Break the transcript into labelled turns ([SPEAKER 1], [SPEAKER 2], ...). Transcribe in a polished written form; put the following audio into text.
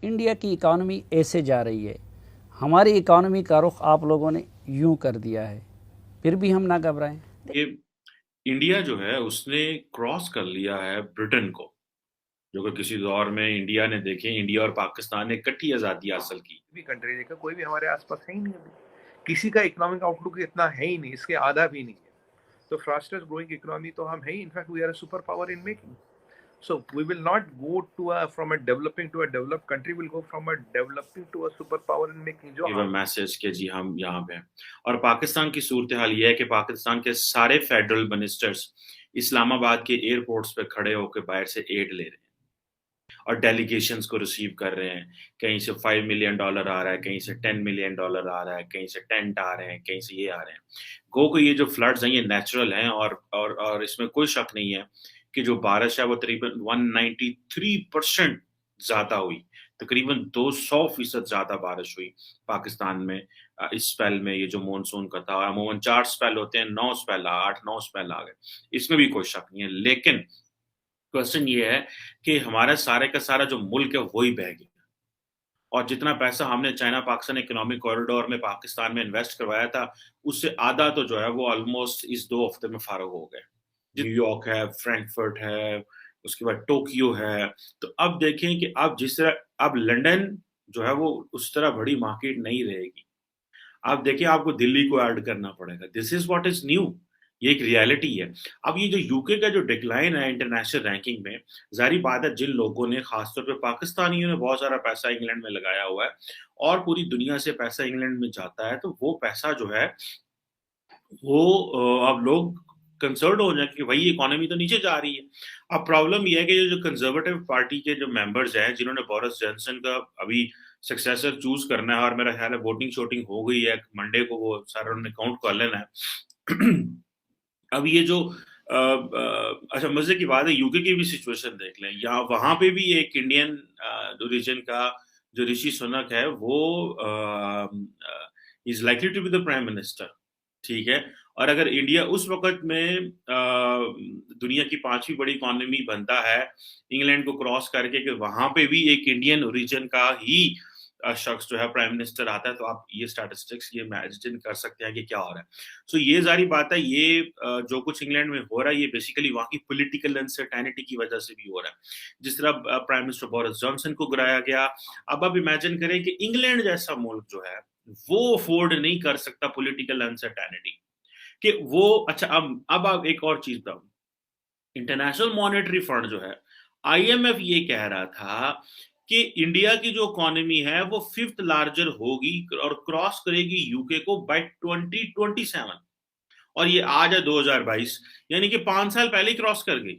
[SPEAKER 1] India की economy ऐसे जा रही है, हमारी इकॉनमी का रुख आप लोगों ने यूं कर दिया है, फिर भी हम ना घबराएं।
[SPEAKER 2] ये इंडिया जो है उसने क्रॉस कर लिया है ब्रिटेन को, जो कि किसी दौर में इंडिया ने देखे, इंडिया और पाकिस्तान ने इकट्ठी आजादी हासिल की।
[SPEAKER 3] भी कंट्री देखा, कोई भी हमारे आसपास है ही नहीं अभी। किसी का इकोनॉमिक आउटलुक इतना है ही नहीं, इसके आधा भी नहीं है। तो फास्टेस्ट ग्रोइंग इकोनॉमी तो हम है ही, in fact we are a super power in making. So we will not go to a from a developing to a developed country. We'll go from a developing to a superpower in making. जो
[SPEAKER 2] give a message कि जी हम यहाँ पे हैं। और पाकिस्तान की सूरत हाल ये है कि पाकिस्तान के सारे फेडरल मिनिस्टर्स इस्लामाबाद के एयरपोर्ट्स पे खड़े होकर बाहर से एड ले रहे हैं और डेलीगेशंस को रिसीव कर रहे हैं। कहीं से $5 मिलियन आ रहा है, कहीं से $10 मिलियन आ रहा है, कहीं से टेंट आ रहे हैं, कहीं से ये आ रहे हैं। गो को ये जो फ्लड्स हैं ये नेचुरल हैं और इसमें कोई शक नहीं है कि जो बारिश है वो तकरीबन 193% ज़्यादा हुई। तकरीबन 200% ज़्यादा बारिश हुई पाकिस्तान में इस स्पेल में, ये जो मॉनसून का था। अमूमन 4 स्पेल होते हैं, 9 स्पेल 8-9 स्पेल आ गए। इसमें भी कोई शक नहीं है। लेकिन क्वेश्चन ये है कि हमारा सारे का सारा जो मुल्क है वही बह गया और जितना पैसा हमने चाइना पाकिस्तान इकोनॉमिक कॉरिडोर में पाकिस्तान में इन्वेस्ट करवाया था, उससे आधा तो जो है वो ऑलमोस्ट इस 2 हफ्ते में फारग हो गए। न्यूयॉर्क है, फ्रैंकफर्ट है, उसके बाद टोक्यो है। तो अब देखें कि अब जिस तरह अब लंदन जो है वो उस तरह बड़ी मार्केट नहीं रहेगी। आप देखिए आपको दिल्ली को ऐड करना पड़ेगा। This is what is new. ये एक रियलिटी है। अब ये जो यूके का जो डिक्लाइन है इंटरनेशनल रैंकिंग में, ज़ाहिर बात है जिन लोगों ने ख़ासतौर पे पाकिस्तानियों ने बहुत सारा पैसा इंग्लैंड में लगाया हुआ है और पूरी दुनिया से पैसा इंग्लैंड में जाता है, तो वो पैसा जो है वो अब लोग कंसर्न्ड हो जाएँ कि भई इकोनॉमी तो नीचे जा रही है। अब प्रॉब्लम ये है कि ये जो कंज़र्वेटिव पार्टी के जो मेंबर्स हैं, जिन्होंने बोरिस जॉनसन का अभी सक्सेसर चूज़ करना है और मेरा ख़्याल है वोटिंग-शोटिंग हो गई है, मंडे को वो सारा उन्होंने काउंट कर लेना है। अब ये जो अच्छा मज़े की बात है यूके की भी सिचुएशन देख लें। यहाँ वहाँ पे भी एक इंडियन रीजन का जो ऋषि सुनक है वो is likely to be the prime minister, ठीक है? और अगर इंडिया उस वक़्त में दुनिया की 5वीं बड़ी इकोनॉमी बनता है, इंग्लैंड को क्रॉस करके कि वहाँ पे भी एक इंडियन ओरिजिन का ही शख्स जो है प्राइम मिनिस्टर आता है, तो आप ये स्टैटिस्टिक्स ये इमेजिन कर सकते हैं कि क्या हो रहा है। सो ये ज़ाहिर बात है ये जो कुछ इंग्लैंड में हो रहा है ये बेसिकली वहाँ की पॉलिटिकल अनसर्टेनिटी की वज़ह से भी हो रहा है। जिस तरह प्राइम मिनिस्टर बोरिस जॉनसन को गिराया गया, अब आप इमेजिन करें कि इंग्लैंड जैसा मुल्क जो है, वो अफ़ोर्ड नहीं कर सकता पॉलिटिकल अनसर्टेनिटी कि वो अच्छा अब आप एक और चीज़ बताऊँ, इंटरनेशनल मॉनेटरी फंड जो है, आईएमएफ ये कह रहा था कि इंडिया की जो इकोनॉमी है वो 5th लार्जर होगी और क्रॉस करेगी यूके को बाय 2027 और ये आज है 2022 यानी कि 5 साल पहले ही क्रॉस कर गई।